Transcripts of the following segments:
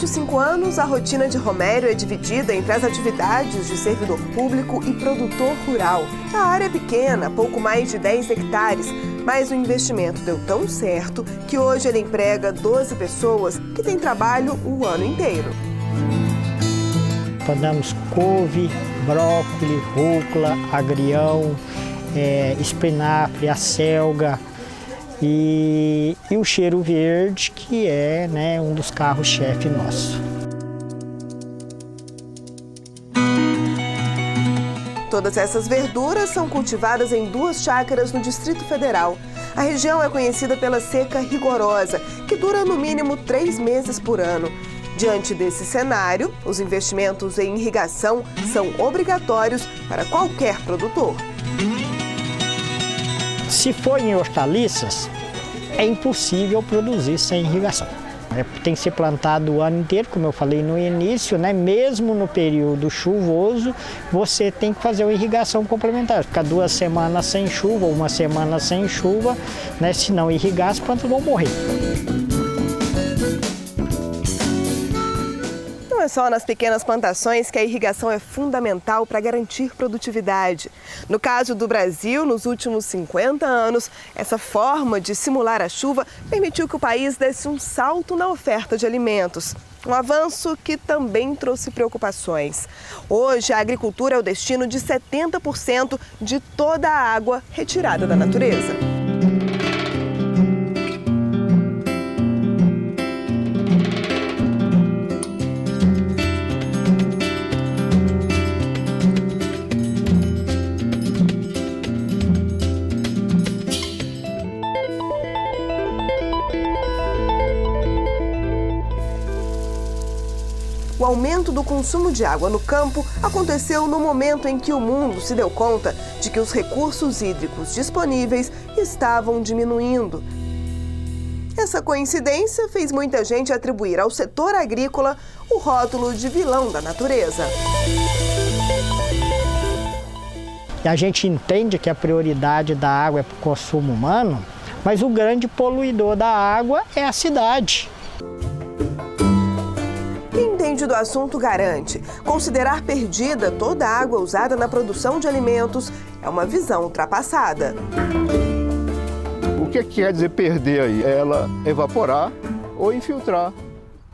25 anos, a rotina de Romério é dividida entre as atividades de servidor público e produtor rural. A área é pequena, pouco mais de 10 hectares, mas o investimento deu tão certo que hoje ele emprega 12 pessoas que têm trabalho o ano inteiro. Plantamos couve, brócolis, rúcula, agrião, espinafre, acelga e o cheiro verde, que é, um dos carros-chefe nosso. Todas essas verduras são cultivadas em 2 chácaras no Distrito Federal. A região é conhecida pela seca rigorosa, que dura no mínimo 3 meses por ano. Diante desse cenário, os investimentos em irrigação são obrigatórios para qualquer produtor. Se for em hortaliças, é impossível produzir sem irrigação. Tem que ser plantado o ano inteiro, como eu falei no início, mesmo no período chuvoso, você tem que fazer uma irrigação complementar. Ficar 2 semanas sem chuva, 1 semana sem chuva, se não irrigar, as plantas vão morrer. Não é só nas pequenas plantações que a irrigação é fundamental para garantir produtividade. No caso do Brasil, nos últimos 50 anos, essa forma de simular a chuva permitiu que o país desse um salto na oferta de alimentos. Um avanço que também trouxe preocupações. Hoje, a agricultura é o destino de 70% de toda a água retirada da natureza. O aumento do consumo de água no campo aconteceu no momento em que o mundo se deu conta de que os recursos hídricos disponíveis estavam diminuindo. Essa coincidência fez muita gente atribuir ao setor agrícola o rótulo de vilão da natureza. E a gente entende que a prioridade da água é para o consumo humano, mas o grande poluidor da água é a cidade. Quem entende do assunto garante: considerar perdida toda a água usada na produção de alimentos é uma visão ultrapassada. O que quer dizer perder aí? É ela evaporar ou infiltrar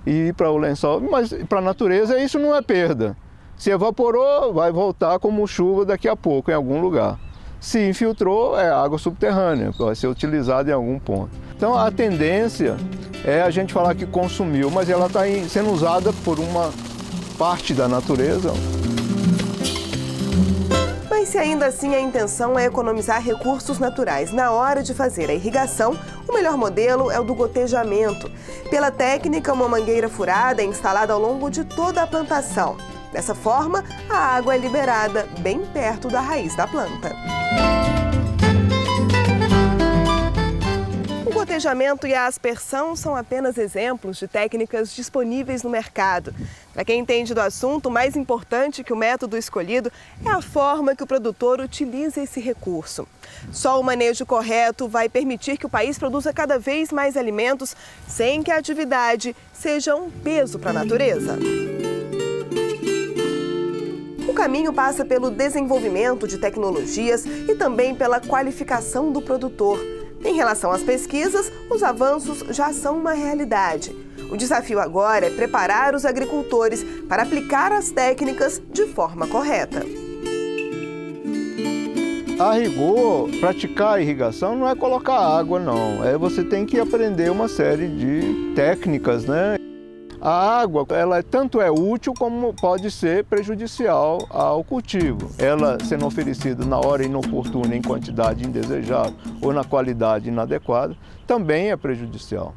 e ir para o lençol. Mas para a natureza isso não é perda. Se evaporou, vai voltar como chuva daqui a pouco em algum lugar. Se infiltrou, é água subterrânea, vai ser utilizada em algum ponto. Então a tendência é a gente falar que consumiu, mas ela está sendo usada por uma parte da natureza. Mas se ainda assim a intenção é economizar recursos naturais na hora de fazer a irrigação, o melhor modelo é o do gotejamento. Pela técnica, uma mangueira furada é instalada ao longo de toda a plantação. Dessa forma, a água é liberada bem perto da raiz da planta. O gotejamento e a aspersão são apenas exemplos de técnicas disponíveis no mercado. Para quem entende do assunto, mais importante que o método escolhido é a forma que o produtor utiliza esse recurso. Só o manejo correto vai permitir que o país produza cada vez mais alimentos sem que a atividade seja um peso para a natureza. O caminho passa pelo desenvolvimento de tecnologias e também pela qualificação do produtor. Em relação às pesquisas, os avanços já são uma realidade. O desafio agora é preparar os agricultores para aplicar as técnicas de forma correta. A rigor, praticar a irrigação não é colocar água, não. Você tem que aprender uma série de técnicas, A água, ela tanto é útil como pode ser prejudicial ao cultivo. Ela sendo oferecida na hora inoportuna, em quantidade indesejada ou na qualidade inadequada, também é prejudicial.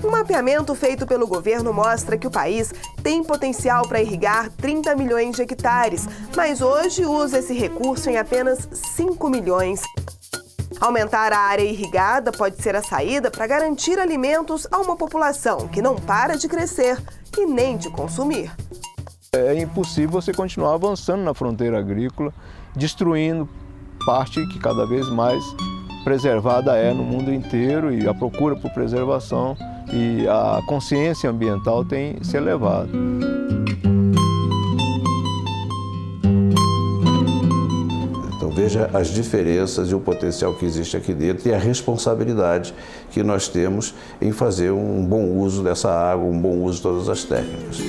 Um mapeamento feito pelo governo mostra que o país tem potencial para irrigar 30 milhões de hectares, mas hoje usa esse recurso em apenas 5 milhões. Aumentar a área irrigada pode ser a saída para garantir alimentos a uma população que não para de crescer e nem de consumir. É impossível você continuar avançando na fronteira agrícola, destruindo parte que cada vez mais preservada é no mundo inteiro, e a procura por preservação e a consciência ambiental tem se elevado. Então veja as diferenças e o potencial que existe aqui dentro e a responsabilidade que nós temos em fazer um bom uso dessa água, um bom uso de todas as técnicas.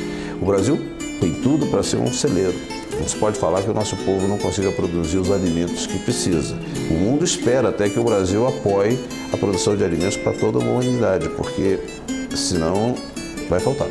O Brasil tem tudo para ser um celeiro. Não se pode falar que o nosso povo não consiga produzir os alimentos que precisa. O mundo espera até que o Brasil apoie a produção de alimentos para toda a humanidade, porque senão vai faltar.